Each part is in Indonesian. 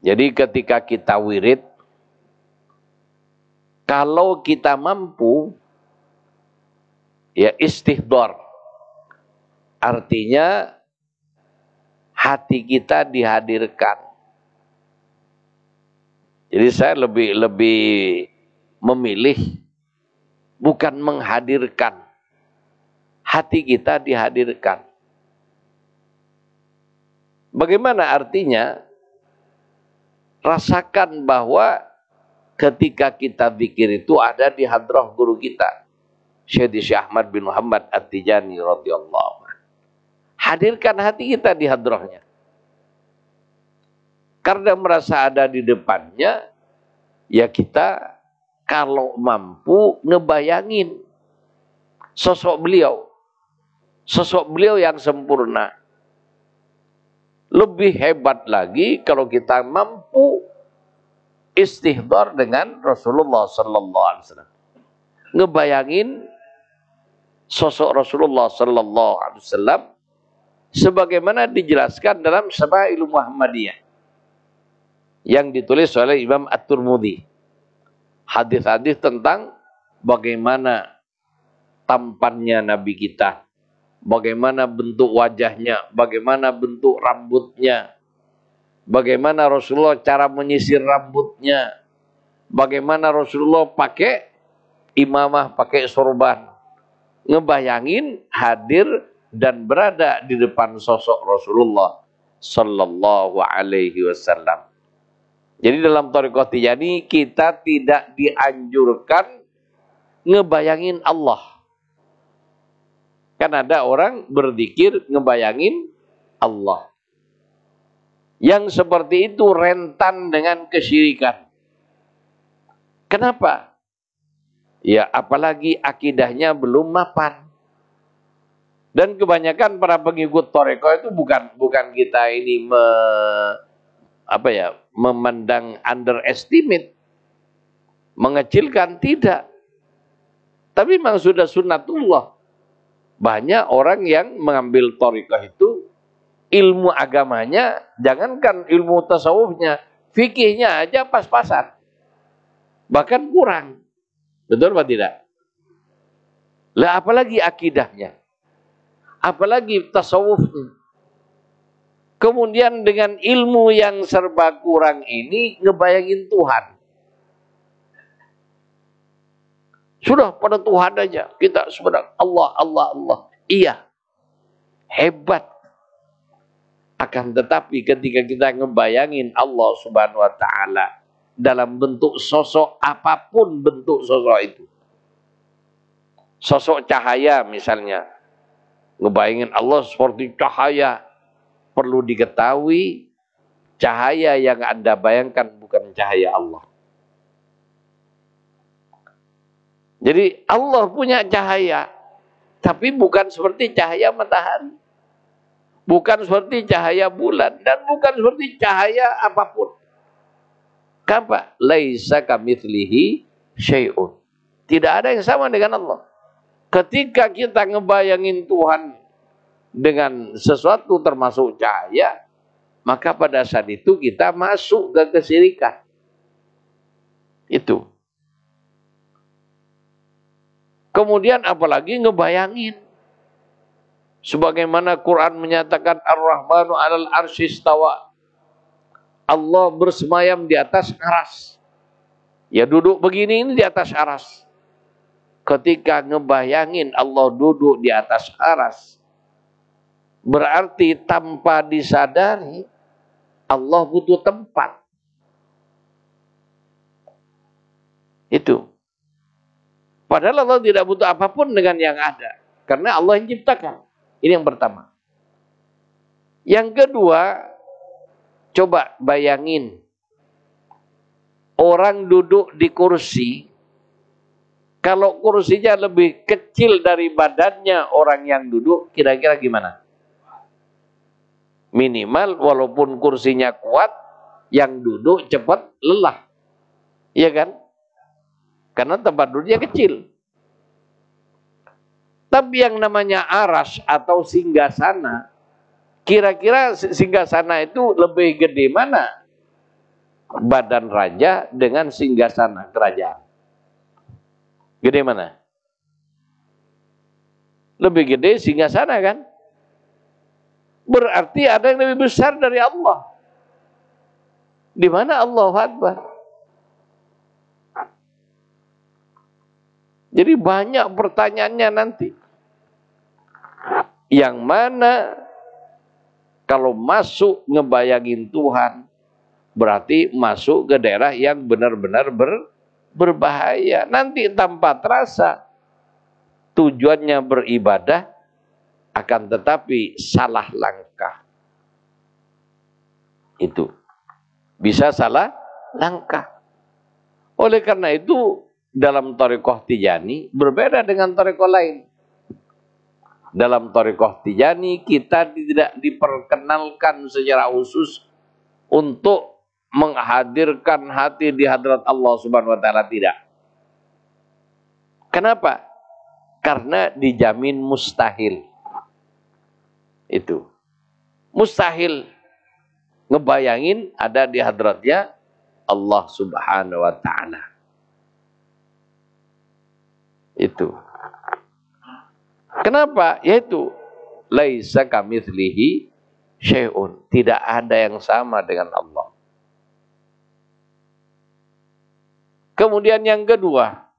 Jadi ketika kita wirid, kalau kita mampu, ya istihdar. Artinya hati kita dihadirkan. Jadi saya lebih memilih bukan menghadirkan. Hati kita dihadirkan. Bagaimana artinya? Rasakan bahwa ketika kita zikir itu ada di hadrah guru kita, Syekh Ahmad bin Muhammad At-Tijani radhiyallahu anhu. Hadirkan hati kita di hadrahnya. Karena merasa ada di depannya, ya kita kalau mampu ngebayangin sosok beliau yang sempurna. Lebih hebat lagi kalau kita mampu istihdar dengan Rasulullah sallallahu alaihi wasallam. Ngebayangin sosok Rasulullah sallallahu alaihi wasallam sebagaimana dijelaskan dalam Syama'il Muhammadiyah yang ditulis oleh Imam At-Tirmidzi. Hadis-hadis tentang bagaimana tampannya Nabi kita, bagaimana bentuk wajahnya, bagaimana bentuk rambutnya, bagaimana Rasulullah cara menyisir rambutnya, bagaimana Rasulullah pakai imamah, pakai sorban. Ngebayangin hadir dan berada di depan sosok Rasulullah sallallahu alaihi wasallam. Jadi dalam Thariqah Tijani kita tidak dianjurkan ngebayangin Allah. Kan ada orang berzikir ngebayangin Allah. Yang seperti itu rentan dengan kesyirikan. Kenapa? Ya apalagi akidahnya belum mapan. Dan kebanyakan para pengikut Thariqah itu bukan kita ini memandang underestimate, mengecilkan, tidak. Tapi memang sudah sunnatullah. Banyak orang yang mengambil Thariqah itu ilmu agamanya, jangankan ilmu tasawufnya, fikihnya aja pas-pasan. Bahkan kurang. Betul apa tidak? Lah apalagi akidahnya? Apalagi tasawufnya? Kemudian dengan ilmu yang serba kurang ini ngebayangin Tuhan. Sudah pada Tuhan aja. Kita sebenarnya Allah, Allah, Allah. Iya. Hebat. Akan tetapi ketika kita ngebayangin Allah subhanahu wa ta'ala dalam bentuk sosok apapun bentuk sosok itu. Sosok cahaya misalnya. Ngebayangin Allah seperti cahaya. Perlu diketahui cahaya yang Anda bayangkan bukan cahaya Allah. Jadi Allah punya cahaya. Tapi bukan seperti cahaya matahari. Bukan seperti cahaya bulan. Dan bukan seperti cahaya apapun. Kenapa? Laisa kamitslihi syai'un. Tidak ada yang sama dengan Allah. Ketika kita ngebayangin Tuhan dengan sesuatu termasuk cahaya, maka pada saat itu kita masuk ke kesyirikan. Itu. Kemudian apalagi ngebayangin. Sebagaimana Quran menyatakan Ar-Rahmanu 'alal arsy istawa. Allah bersemayam di atas aras. Ya duduk begini ini di atas aras. Ketika ngebayangin Allah duduk di atas aras, berarti tanpa disadari Allah butuh tempat. Itu. Padahal Allah tidak butuh apapun dengan yang ada. Karena Allah yang ciptakan. Ini yang pertama. Yang kedua, coba bayangin. Orang duduk di kursi, Kalau kursinya lebih kecil dari badannya orang yang duduk, kira-kira gimana? Minimal walaupun kursinya kuat, yang duduk cepat lelah. Iya kan? Karena tempat duduknya kecil. Tapi yang namanya aras atau singgasana, kira-kira singgasana itu lebih gede mana? Badan raja dengan singgasana kerajaan. Gede mana? Lebih gede singgasana kan? Berarti ada yang lebih besar dari Allah. Di mana Allahu Akbar? Jadi banyak pertanyaannya nanti. Yang mana kalau masuk ngebayangin Tuhan, berarti masuk ke daerah yang benar-benar berbahaya. Nanti tanpa terasa tujuannya beribadah, akan tetapi salah langkah. Itu bisa salah langkah. Oleh karena itu dalam thariqah Tijani berbeda dengan thariqah lain. Dalam thariqah Tijani kita tidak diperkenalkan secara khusus untuk menghadirkan hati di hadrat Allah Subhanahu wa taala, tidak. Kenapa? Karena dijamin mustahil. Itu. Mustahil ngebayangin ada di hadratnya Allah Subhanahu wa taala. Itu. Kenapa? Yaitu laisa kamitslihi syai'un. Tidak ada yang sama dengan Allah. Kemudian yang kedua,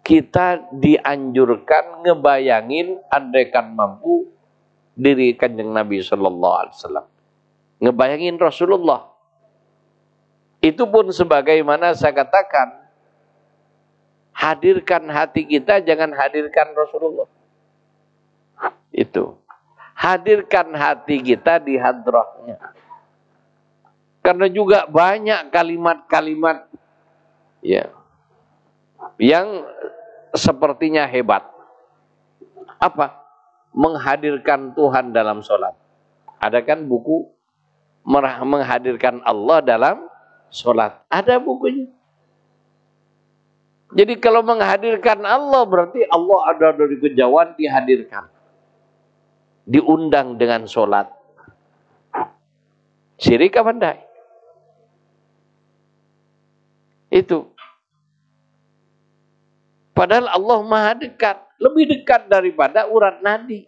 kita dianjurkan ngebayangin andaikan mampu diri Kanjeng Nabi sallallahu alaihi wasallam. Ngebayangin Rasulullah. Itu pun sebagaimana saya katakan, hadirkan hati kita, jangan hadirkan Rasulullah. Itu. Hadirkan hati kita di hadrahnya. Karena juga banyak kalimat-kalimat ya, yang sepertinya hebat. Apa? Menghadirkan Tuhan dalam sholat. Ada kan buku menghadirkan Allah dalam sholat. Ada bukunya. Jadi kalau menghadirkan Allah berarti Allah ada dari kejauhan dihadirkan. Diundang dengan sholat. Syirik apa enggak? Itu. Padahal Allah maha dekat. Lebih dekat daripada urat nadi.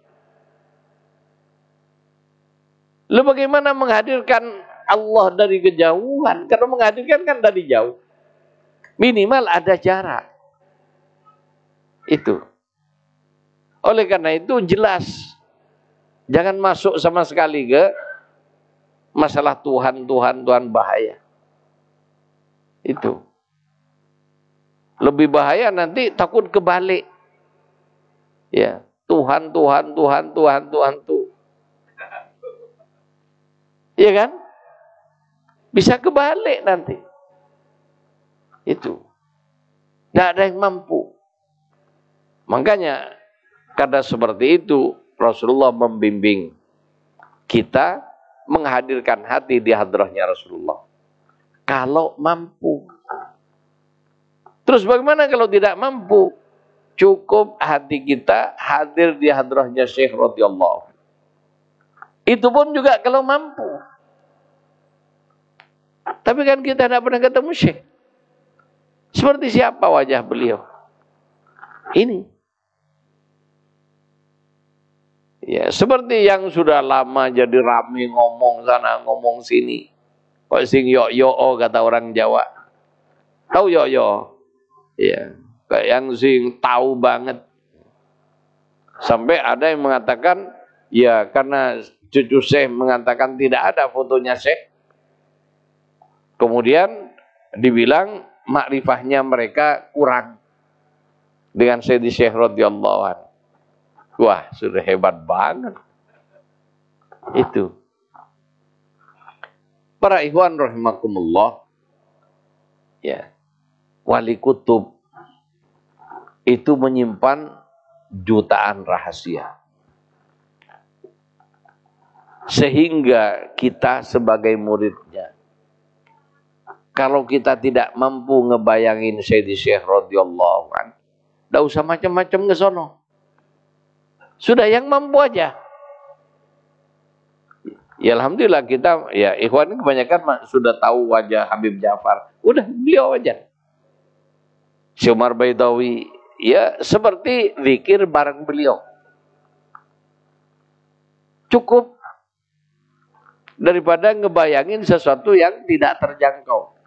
Lalu bagaimana menghadirkan Allah dari kejauhan? Karena menghadirkan kan dari jauh. Minimal ada jarak. Itu. Oleh karena itu jelas. Jangan masuk sama sekali ke masalah Tuhan bahaya. Itu. Lebih bahaya nanti takut kebalik. Ya, Tuhan tuh. Iya kan? Bisa kebalik nanti. Itu. Tidak ada yang mampu. Makanya karena seperti itu Rasulullah membimbing kita menghadirkan hati di hadrahnya Rasulullah. Kalau mampu. Terus bagaimana kalau tidak mampu? Cukup hati kita hadir di hadrahnya Syekh radhiyallahu. Itu pun juga kalau mampu. Tapi kan kita tidak pernah ketemu Syekh. Seperti siapa wajah beliau? Ini. Ya, seperti yang sudah lama jadi rame ngomong sana ngomong sini. Kok sing yo kata orang Jawa. Tahu yo. Ya, kayak yang sing tahu banget. Sampai ada yang mengatakan, ya karena cucu Syekh mengatakan tidak ada fotonya Syekh. Kemudian dibilang makrifahnya mereka kurang dengan Sayyidi Syekh radhiyallahu anhu. Wah, sudah hebat banget. Itu. Para ikhwan rahimakumullah. Ya. Wali kutub itu menyimpan jutaan rahasia. Sehingga kita sebagai muridnya, kalau kita tidak mampu ngebayangin Sayyidi Syekh radhiyallahu anhu, enggak usah macam-macam ke sono. Sudah yang mampu aja. Ya alhamdulillah kita, ya ikhwan kebanyakan sudah tahu wajah Habib Ja'far. Udah beliau aja. Syekh Umar Baidawi, ya seperti zikir bareng beliau. Cukup daripada ngebayangin sesuatu yang tidak terjangkau.